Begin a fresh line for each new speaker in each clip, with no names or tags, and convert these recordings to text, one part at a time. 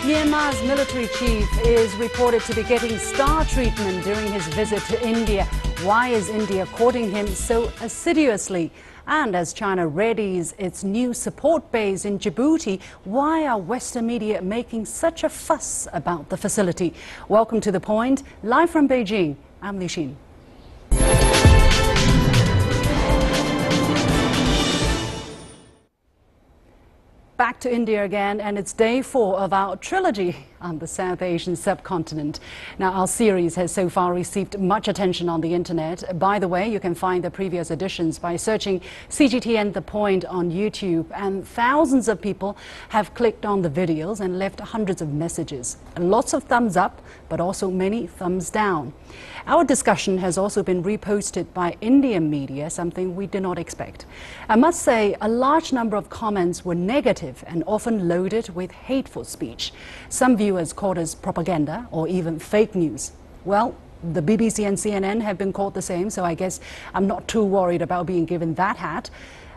Myanmar's military chief is reported to be getting star treatment during his visit to India. Why is India courting him so assiduously? And as China readies its new support base in Djibouti, why are Western media making such a fuss about the facility? Welcome to The Point. Live from Beijing, I'm Neh-Gin. Back to India again, and it's day 4 of our trilogy on the South Asian subcontinent. Now, our series has so far received much attention on the internet. By the way, you can find the previous editions by searching CGTN The Point on YouTube, and thousands of people have clicked on the videos and left hundreds of messages. Lots of thumbs up, but also many thumbs down. Our discussion has also been reposted by Indian media, something we did not expect. I must say, a large number of comments were negative and often loaded with hateful speech. Some viewers called us propaganda or even fake news. Well, the BBC and CNN have been called the same, so I guess I'm not too worried about being given that hat.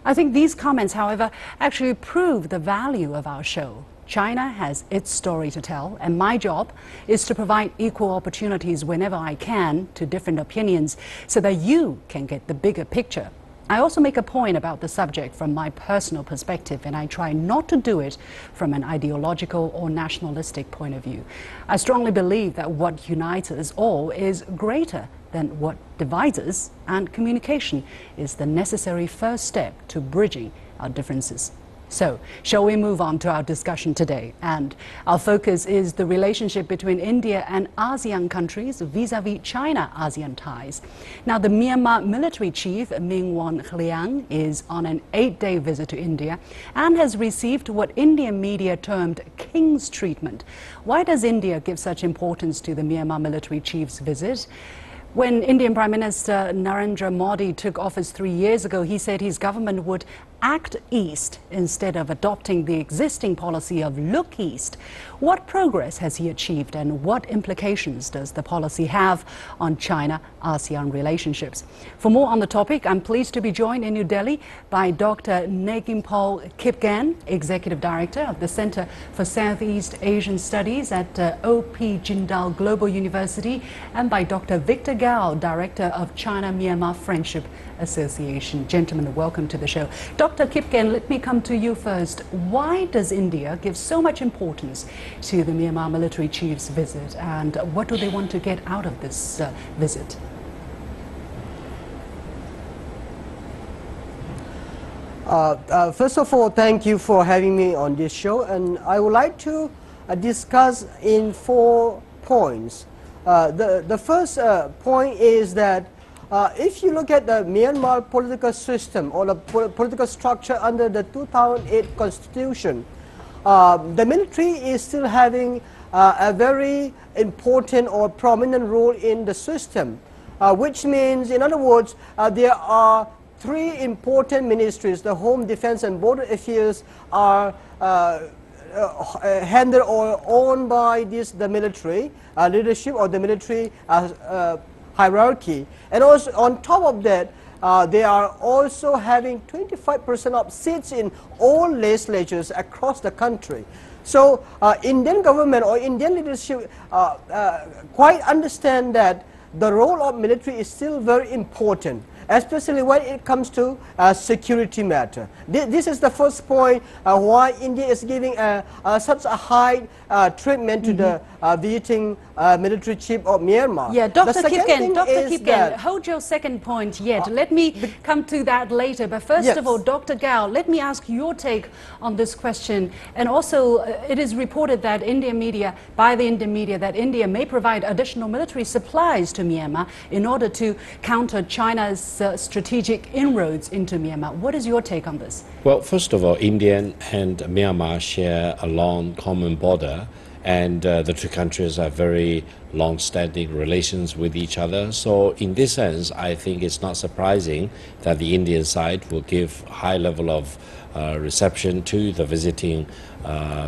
I think these comments, however, actually prove the value of our show. China has its story to tell, and my job is to provide equal opportunities whenever I can to different opinions so that you can get the bigger picture. I also make a point about the subject from my personal perspective, and I try not to do it from an ideological or nationalistic point of view. I strongly believe that what unites us all is greater than what divides us, and communication is the necessary first step to bridging our differences. So, shall we move on to our discussion today? And our focus is the relationship between India and ASEAN countries vis-à-vis China-ASEAN ties. Now, the Myanmar military chief, Hlaing, is on an 8-day visit to India and has received what Indian media termed king's treatment. Why does India give such importance to the Myanmar military chief's visit? When Indian Prime Minister Narendra Modi took office 3 years ago, he said his government would act east instead of adopting the existing policy of look east. What progress has he achieved, and what implications does the policy have on China-ASEAN relationships? For more on the topic, I'm pleased to be joined in New Delhi by Dr. Neh-Gin-Pao Kip-Gen, Executive Director of the Center for Southeast Asian Studies at Jindal Global University, and by Dr. Victor Gao, Director of China-Myanmar Friendship Association. Gentlemen, welcome to the show. Dr. Kip-Gen, let me come to you first. Why does India give so much importance to the Myanmar military chief's visit, and what do they want to get out of this visit?
First of all, thank you for having me on this show, and I would like to discuss in 4 points. The first point is that if you look at the Myanmar political system or the political structure under the 2008 constitution, the military is still having a very important or prominent role in the system, which means, in other words, there are 3 important ministries. The Home, Defense and Border Affairs are handled or owned by the military leadership or the military hierarchy, and also on top of that, they are also having 25% of seats in all legislatures across the country. So Indian government or Indian leadership quite understand that the role of military is still very important, especially when it comes to security matter. This is the first point why India is giving such a high treatment to the visiting military chief of Myanmar.
Yeah, Dr. Kip-Gen, hold your second point yet. Let me come to that later. But first of all, Dr. Gao, let me ask your take on this question. And also, it is reported that by the Indian media, that India may provide additional military supplies to Myanmar in order to counter China's strategic inroads into Myanmar. What is your take on this?
Well, first of all, India and Myanmar share a long common border, and the 2 countries have very long-standing relations with each other. So in this sense, I think it's not surprising that the Indian side will give high level of reception to the visiting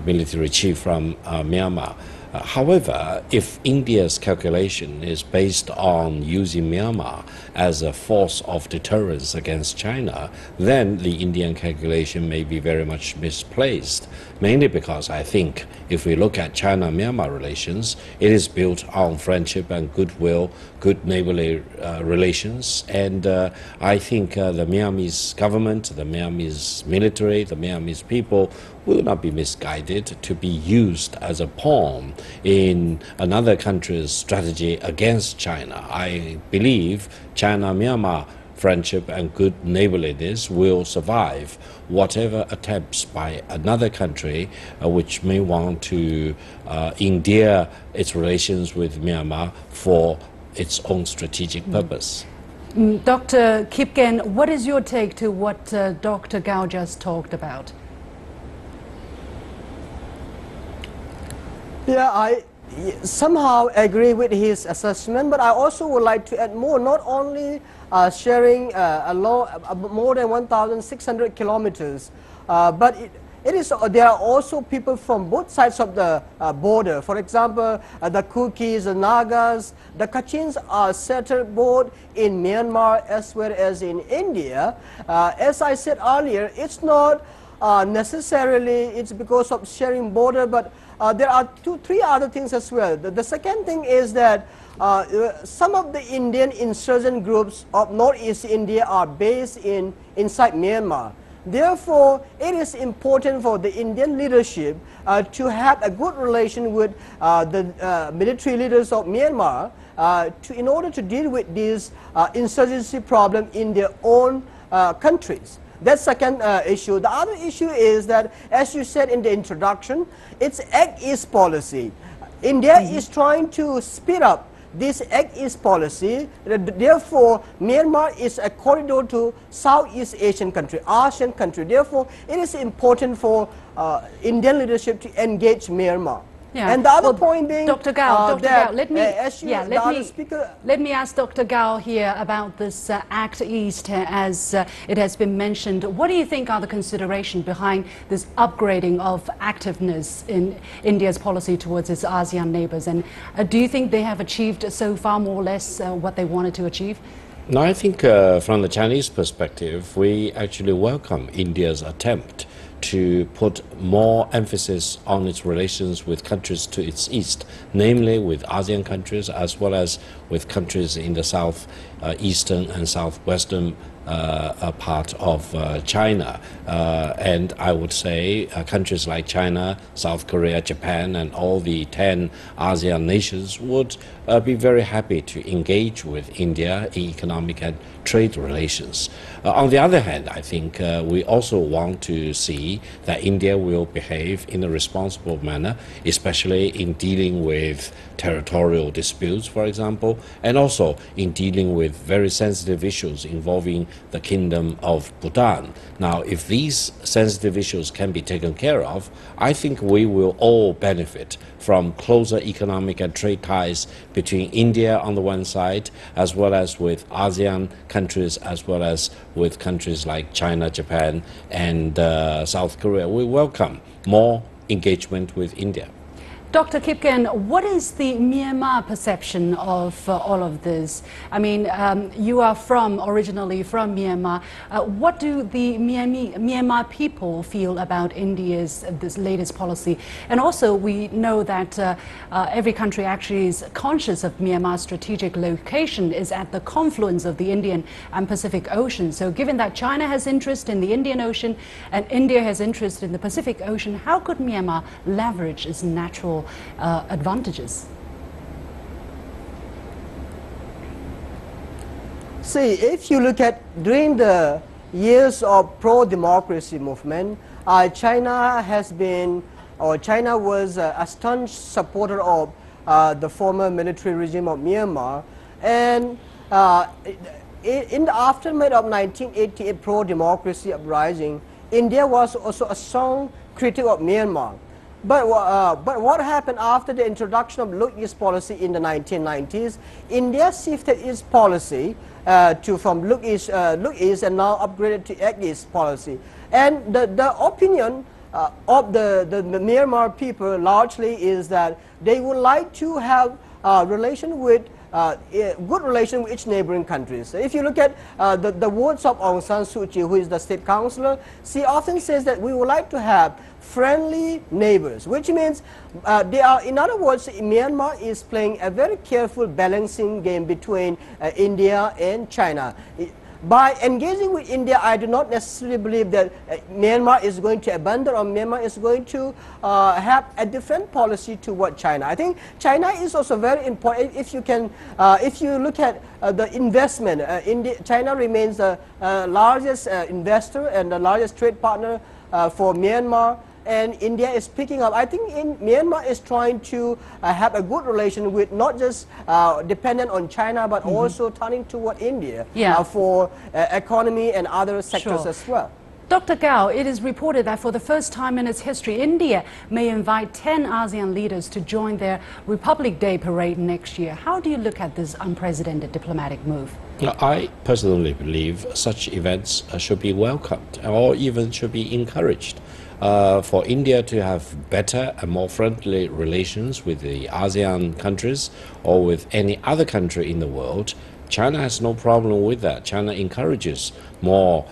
military chief from Myanmar. However, if India's calculation is based on using Myanmar as a force of deterrence against China, then the Indian calculation may be very much misplaced. Mainly because I think if we look at China-Myanmar relations, it is built on friendship and goodwill, good neighborly relations. And I think the Myanmarese government, the Myanmarese military, the Myanmarese people will not be misguided to be used as a pawn in another country's strategy against China. I believe China-Myanmar friendship and good neighborliness will survive whatever attempts by another country which may want to endear its relations with Myanmar for its own strategic purpose.
Dr. Kip-Gen, what is your take to what Dr. Gao just talked about?
Yeah, I somehow agree with his assessment, but I also would like to add more, not only sharing more than 1,600 kilometers, but there are also people from both sides of the border. For example, the Kukis, the Nagas, the Kachins are settled both in Myanmar as well as in India. As I said earlier, it's not necessarily it's because of sharing border, but there are three other things as well. The second thing is that some of the Indian insurgent groups of Northeast India are based inside Myanmar. Therefore, it is important for the Indian leadership to have a good relation with the military leaders of Myanmar in order to deal with this insurgency problem in their own countries. That's the second issue. The other issue is that, as you said in the introduction, it's Act East policy. India is trying to speed up this Act East policy. Therefore, Myanmar is a corridor to Southeast Asian country, ASEAN country. Therefore, it is important for Indian leadership to engage Myanmar.
Yeah.
And the other point being,
Dr. Gao, let me ask Dr. Gao here about this Act East as it has been mentioned. What do you think are the considerations behind this upgrading of activeness in India's policy towards its ASEAN neighbors? And do you think they have achieved so far more or less what they wanted to achieve?
No, I think from the Chinese perspective, we actually welcome India's attempt to put more emphasis on its relations with countries to its east, namely with ASEAN countries as well as with countries in the south eastern and southwestern part of China. And I would say countries like China, South Korea, Japan, and all the 10 ASEAN nations would be very happy to engage with India in economic and trade relations. On the other hand, I think we also want to see that India will behave in a responsible manner, especially in dealing with territorial disputes, for example, and also in dealing with very sensitive issues involving the Kingdom of Bhutan. Now, if these sensitive issues can be taken care of, I think we will all benefit from closer economic and trade ties between India on the one side, as well as with ASEAN countries, as well as with countries like China, Japan, and South Korea. We welcome more engagement with India.
Dr. Kip-Gen, what is the Myanmar perception of all of this? I mean, you are originally from Myanmar. What do the Myanmar people feel about India's this latest policy? And also, we know that every country actually is conscious of Myanmar's strategic location is at the confluence of the Indian and Pacific Ocean. So given that China has interest in the Indian Ocean and India has interest in the Pacific Ocean, how could Myanmar leverage its natural advantages?
See, if you look at during the years of pro-democracy movement, China was a staunch supporter of the former military regime of Myanmar, and in the aftermath of 1988 pro-democracy uprising, India was also a strong critic of Myanmar. But what happened after the introduction of Look East policy in the 1990s? India shifted its policy from Look East and now upgraded to Act East policy. And the opinion of the Myanmar people largely is that they would like to have relation with good relation with each neighboring countries. So if you look at the words of Aung San Suu Kyi, who is the state councillor, she often says that we would like to have friendly neighbors, which means in other words, Myanmar is playing a very careful balancing game between India and China. By engaging with India, I do not necessarily believe that Myanmar is going to abandon or Myanmar is going to have a different policy toward China. I think China is also very important. If you look at the investment, China remains the largest investor and the largest trade partner for Myanmar. And India is picking up. I think Myanmar is trying to have a good relation with not just dependent on China, but also turning toward India for economy and other sectors as well.
Dr. Gao, it is reported that for the first time in its history, India may invite 10 ASEAN leaders to join their Republic Day parade next year. How do you look at this unprecedented diplomatic move?
I personally believe such events should be welcomed or even should be encouraged. For India to have better and more friendly relations with the ASEAN countries or with any other country in the world, China has no problem with that. China encourages more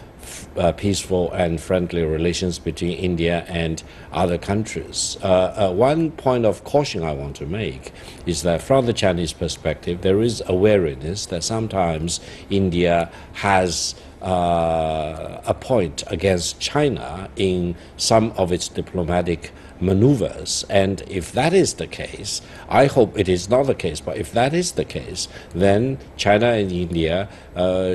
peaceful and friendly relations between India and other countries. One point of caution I want to make is that from the Chinese perspective, there is awareness that sometimes India has a point against China in some of its diplomatic maneuvers. And if that is the case, I hope it is not the case, but if that is the case, then China and India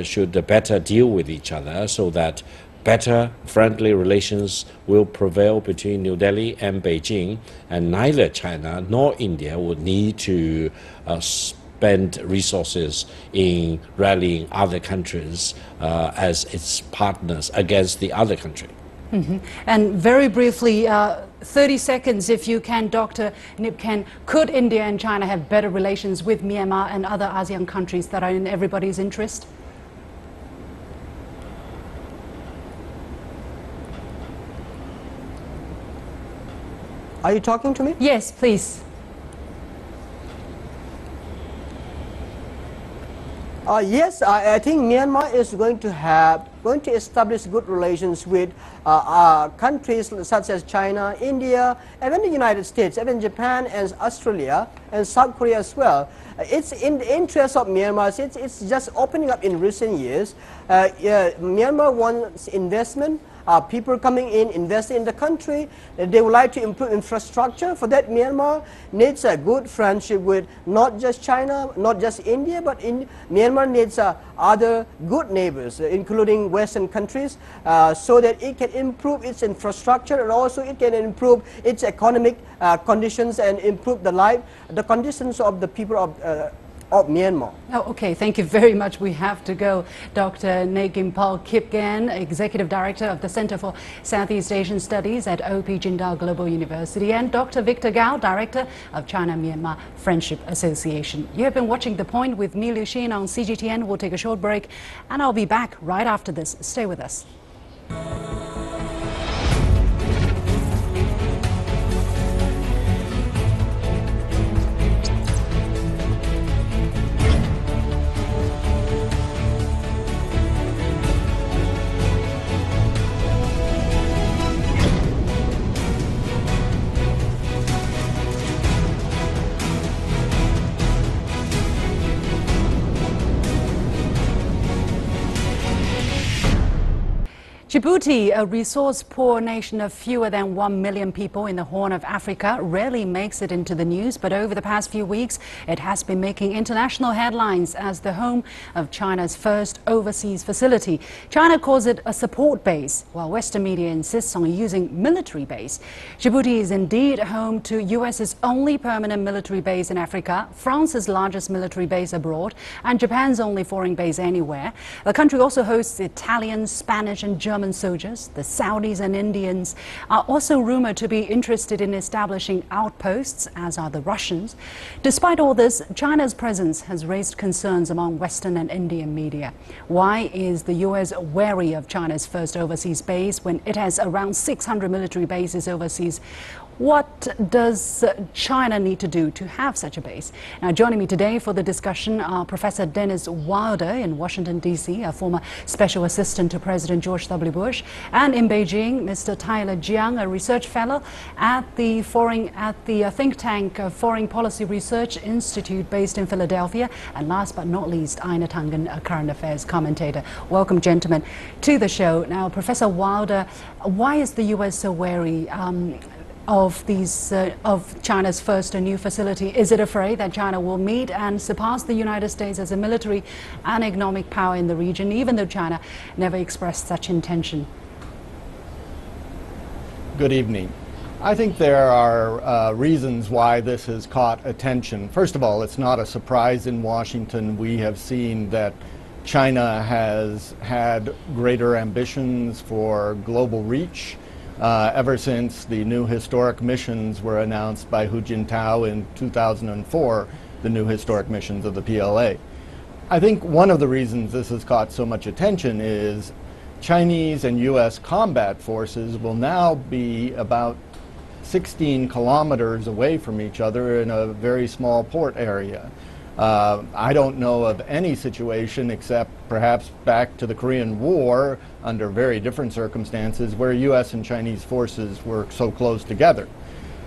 should better deal with each other so that better friendly relations will prevail between New Delhi and Beijing, and neither China nor India would need to spend resources in rallying other countries as its partners against the other country.
And very briefly, 30 seconds if you can, Dr. Nip-Ken, could India and China have better relations with Myanmar and other ASEAN countries that are in everybody's interest?
Are you talking to me?
Yes, please.
Yes, I think Myanmar is going to establish good relations with countries such as China, India, even the United States, even Japan and Australia and South Korea as well. It's in the interest of Myanmar. It's just opening up in recent years. Myanmar wants investment. People coming in, investing in the country, they would like to improve infrastructure. For that, Myanmar needs a good friendship with not just China, not just India, but Myanmar needs other good neighbors, including Western countries, so that it can improve its infrastructure and also it can improve its economic conditions and improve the conditions of the people of Myanmar.
Oh, okay, thank you very much. We have to go. Dr. Neh-Gin-Pao Kip-Gen, Executive Director of the Center for Southeast Asian Studies at OP Jindal Global University, and Dr. Victor Gao, Director of China-Myanmar Friendship Association. You have been watching The Point with me, Liu Xin, on CGTN. We'll take a short break, and I'll be back right after this. Stay with us. Djibouti, a resource-poor nation of fewer than 1 million people in the Horn of Africa, rarely makes it into the news, but over the past few weeks, it has been making international headlines as the home of China's first overseas facility. China calls it a support base, while Western media insists on using military base. Djibouti is indeed home to US's only permanent military base in Africa, France's largest military base abroad, and Japan's only foreign base anywhere. The country also hosts Italian, Spanish, and German German soldiers, the Saudis and Indians are also rumored to be interested in establishing outposts, as are the Russians. Despite all this, China's presence has raised concerns among Western and Indian media. Why is the US wary of China's first overseas base when it has around 600 military bases overseas? What does China need to do to have such a base? Now, joining me today for the discussion are Professor Dennis Wilder in Washington, D.C., a former special assistant to President George W. Bush, and in Beijing, Mr. Tyler Jiang, a research fellow at the think tank Foreign Policy Research Institute based in Philadelphia, and last but not least, Einar, a current affairs commentator. Welcome, gentlemen, to the show. Now, Professor Wilder, why is the U.S. so wary of China's first new facility? Is it afraid that China will meet and surpass the United States as a military and economic power in the region, even though China never expressed such intention?
Good evening. I think there are reasons why this has caught attention. First of all, it's not a surprise in Washington. We have seen that China has had greater ambitions for global reach ever since the new historic missions were announced by Hu Jintao in 2004, the new historic missions of the PLA. I think one of the reasons this has caught so much attention is Chinese and U.S. combat forces will now be about 16 kilometers away from each other in a very small port area. I don't know of any situation, except perhaps back to the Korean War under very different circumstances, where U.S. and Chinese forces were so close together.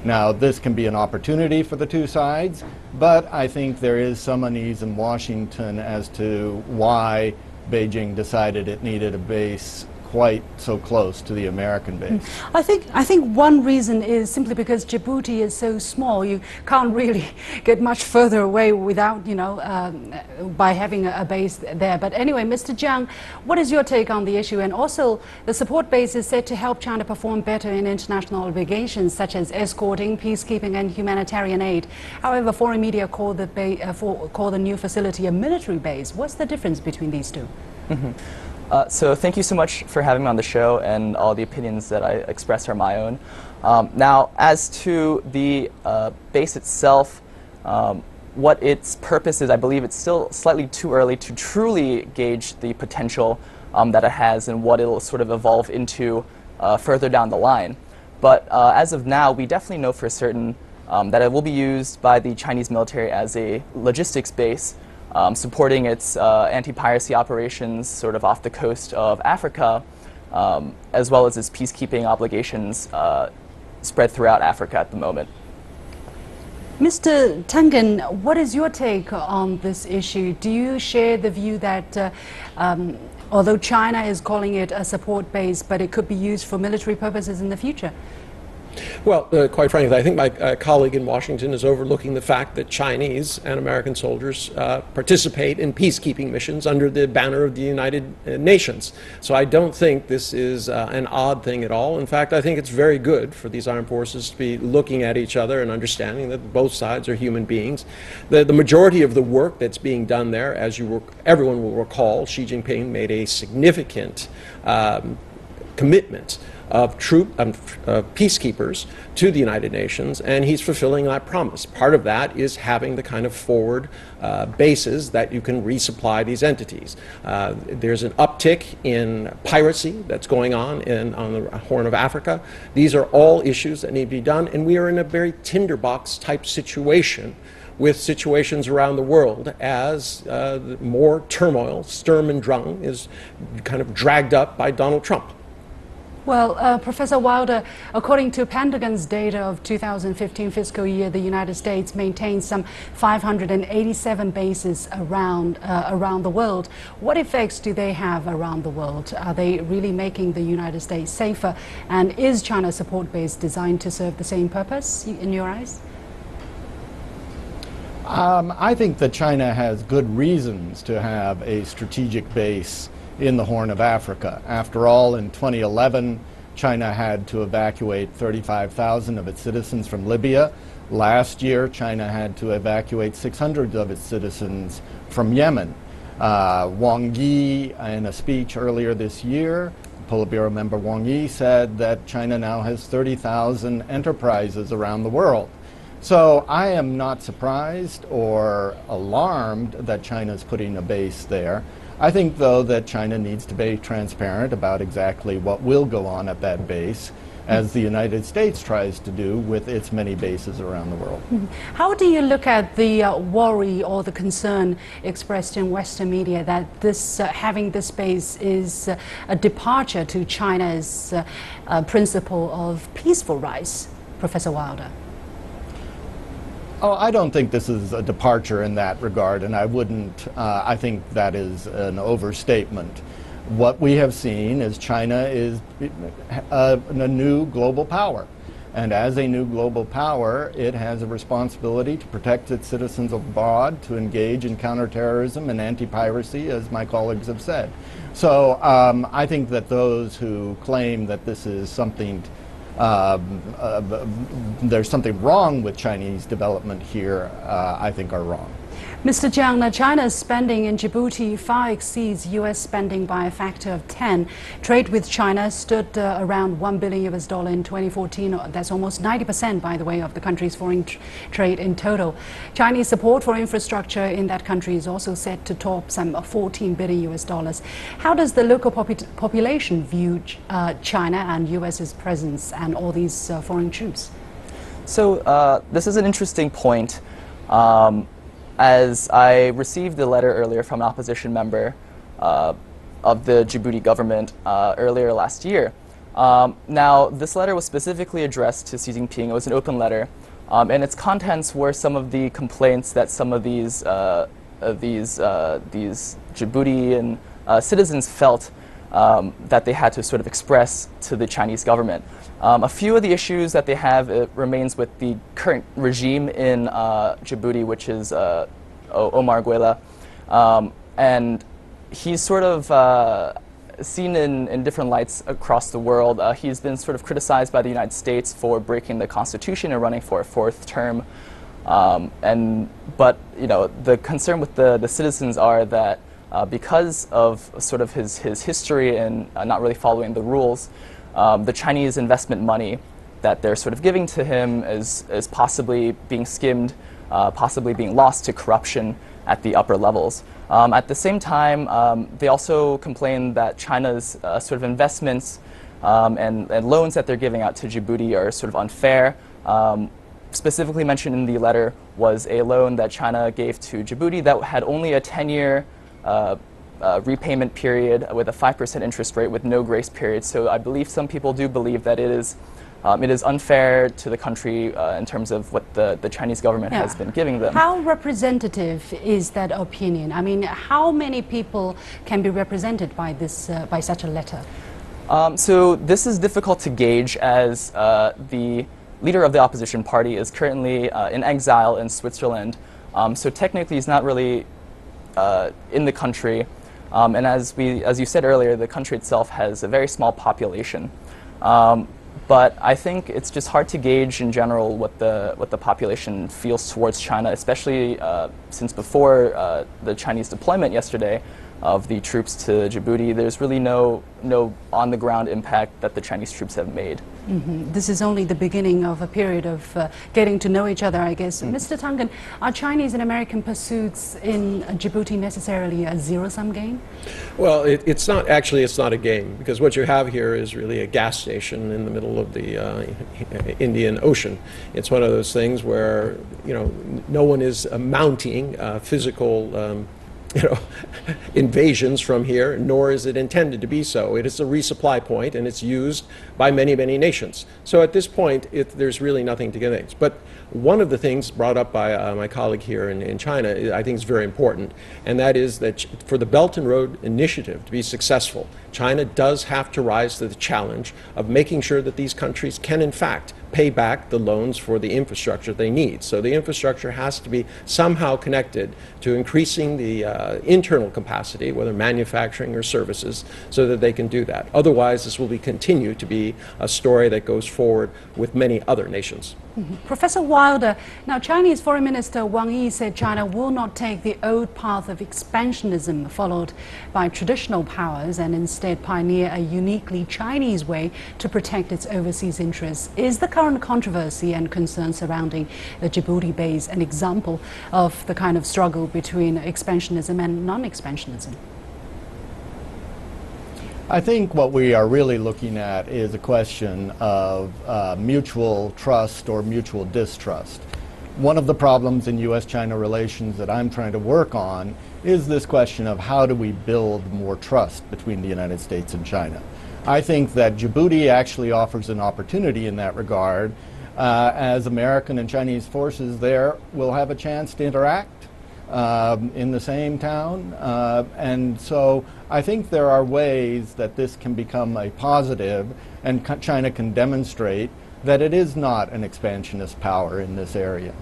Now, this can be an opportunity for the two sides, but I think there is some unease in Washington as to why Beijing decided it needed a base quite so close to the American base.
I think one reason is simply because Djibouti is so small. You can't really get much further away without, by having a base there. But anyway, Mr. Jiang, what is your take on the issue? And also, the support base is said to help China perform better in international obligations, such as escorting, peacekeeping, and humanitarian aid. However, foreign media call the new facility a military base. What's the difference between these two?
So thank you so much for having me on the show, and all the opinions that I express are my own. Now, as to the base itself, what its purpose is, I believe it's still slightly too early to truly gauge the potential that it has and what it'll sort of evolve into further down the line. But as of now, we definitely know for certain that it will be used by the Chinese military as a logistics base, supporting its anti-piracy operations sort of off the coast of Africa, as well as its peacekeeping obligations spread throughout Africa at the moment.
Mr. Tangen, what is your take on this issue? Do you share the view that although China is calling it a support base, but it could be used for military purposes in the future?
Well, quite frankly, I think my colleague in Washington is overlooking the fact that Chinese and American soldiers participate in peacekeeping missions under the banner of the United Nations. So I don't think this is an odd thing at all. In fact, I think it's very good for these armed forces to be looking at each other and understanding that both sides are human beings. The majority of the work that's being done there, as everyone will recall, Xi Jinping made a significant commitment of peacekeepers to the United Nations, and he's fulfilling that promise. Part of that is having the kind of forward bases that you can resupply these entities. There's an uptick in piracy that's going on the Horn of Africa. These are all issues that need to be done, and we are in a very tinderbox type situation with situations around the world as more turmoil, Sturm und Drang, is kind of dragged up by Donald Trump.
Well, Professor Wilder, according to Pentagon's data of 2015 fiscal year, the United States maintains some 587 bases around the world. What effects do they have around the world? Are they really making the United States safer? And is China's support base designed to serve the same purpose in your eyes?
I think that China has good reasons to have a strategic base in the Horn of Africa. After all, in 2011, China had to evacuate 35,000 of its citizens from Libya. Last year, China had to evacuate 600 of its citizens from Yemen. Wang Yi, in a speech earlier this year, Politburo member Wang Yi said that China now has 30,000 enterprises around the world. So I am not surprised or alarmed that China is putting a base there. I think, though, that China needs to be transparent about exactly what will go on at that base, as the United States tries to do with its many bases around the world.
How do you look at the worry or the concern expressed in Western media that this having this base is a departure to China's principle of peaceful rise, Professor Wilder?
Oh, I don't think this is a departure in that regard, and I wouldn't, I think that is an overstatement. What we have seen is China is a new global power. And as a new global power, it has a responsibility to protect its citizens abroad, to engage in counterterrorism and anti-piracy, as my colleagues have said. So I think that those who claim that this is something there's something wrong with Chinese development here, I think are wrong.
Mr. Jiang, China's spending in Djibouti far exceeds U.S. spending by a factor of 10. Trade with China stood around $1 billion in 2014. That's almost 90%, by the way, of the country's foreign trade in total. Chinese support for infrastructure in that country is also set to top some $14 billion. How does the local population view China and U.S.'s presence and all these foreign troops?
So this is an interesting point. As I received a letter earlier from an opposition member of the Djibouti government earlier last year. Now, this letter was specifically addressed to Xi Jinping. It was an open letter, and its contents were some of the complaints that some of these Djiboutian citizens felt that they had to sort of express to the Chinese government. A few of the issues that they have remains with the current regime in Djibouti, which is Omar Guelleh, and he's sort of seen in different lights across the world. He's been sort of criticized by the United States for breaking the Constitution and running for a fourth term. But you know, the concern with the citizens are that because of sort of his history and not really following the rules, the Chinese investment money that they're sort of giving to him is possibly being skimmed, possibly being lost to corruption at the upper levels. At the same time, they also complain that China's sort of investments and loans that they're giving out to Djibouti are sort of unfair. Specifically mentioned in the letter was a loan that China gave to Djibouti that had only a 10-year repayment period with a 5% interest rate with no grace period. So I believe some people do believe that it is unfair to the country in terms of what the Chinese government has been giving them.
How representative is that opinion? I mean, how many people can be represented by this by such a letter?
So this is difficult to gauge, as the leader of the opposition party is currently in exile in Switzerland. So technically he's not really in the country. And as you said earlier, the country itself has a very small population. But I think it's just hard to gauge in general what the population feels towards China, especially since before the Chinese deployment yesterday of the troops to Djibouti, there's really no on-the-ground impact that the Chinese troops have made.
This is only the beginning of a period of getting to know each other, I guess. Mr. Tangen, are Chinese and American pursuits in Djibouti necessarily a zero-sum game?
Well, it's not a game, because what you have here is really a gas station in the middle of the Indian Ocean. It's one of those things where, you know, no one is mounting physical invasions from here, nor is it intended to be so. It is a resupply point, and it's used by many, many nations. So at this point, there's really nothing to get against. But one of the things brought up by my colleague here in China, I think is very important, and that is that for the Belt and Road Initiative to be successful, China does have to rise to the challenge of making sure that these countries can, in fact, pay back the loans for the infrastructure they need. So the infrastructure has to be somehow connected to increasing the internal capacity, whether manufacturing or services, so that they can do that. Otherwise, this will continue to be a story that goes forward with many other nations.
Professor Wilder, now Chinese Foreign Minister Wang Yi said China will not take the old path of expansionism followed by traditional powers and instead pioneer a uniquely Chinese way to protect its overseas interests. Is the current controversy and concern surrounding the Djibouti base an example of the kind of struggle between expansionism and non-expansionism?
I think what we are really looking at is a question of mutual trust or mutual distrust. One of the problems in U.S.-China relations that I'm trying to work on is this question of how do we build more trust between the United States and China. I think that Djibouti actually offers an opportunity in that regard, as American and Chinese forces there will have a chance to interact in the same town, and so I think there are ways that this can become a positive, and China can demonstrate that it is not an expansionist power in this area.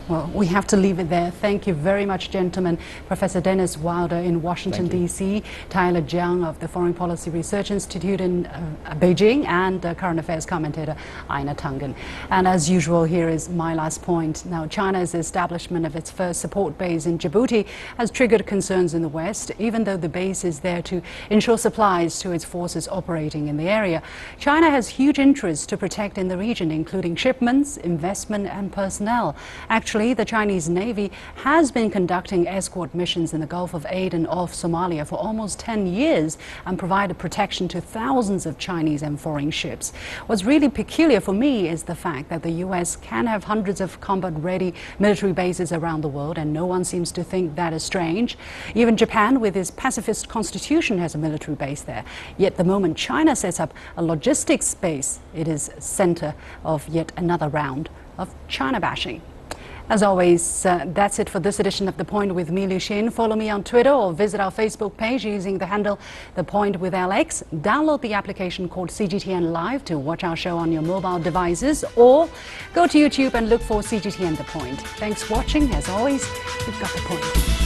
Well, we have to leave it there. Thank you very much, gentlemen. Professor Dennis Wilder in Washington, D.C., Tyler Jiang of the Foreign Policy Research Institute in Beijing, and Current Affairs Commentator Einar Tangen. And as usual, here is my last point. Now, China's establishment of its first support base in Djibouti has triggered concerns in the West, even though the base is there to ensure supplies to its forces operating in the area. China has huge interests to protect in the region, including shipments, investment, and personnel. Actually, the Chinese Navy has been conducting escort missions in the Gulf of Aden off Somalia for almost 10 years and provided protection to thousands of Chinese and foreign ships. What's really peculiar for me is the fact that the U.S. can have hundreds of combat-ready military bases around the world, and no one seems to think that is strange. Even Japan, with its pacifist constitution, has a military base there. Yet the moment China sets up a logistics base, it is center of yet another round of China bashing. As always, that's it for this edition of The Point with me, Liu Xin. Follow me on Twitter or visit our Facebook page using the handle The Point with LX. Download the application called CGTN Live to watch our show on your mobile devices, or go to YouTube and look for CGTN The Point. Thanks for watching. As always, you've got The Point.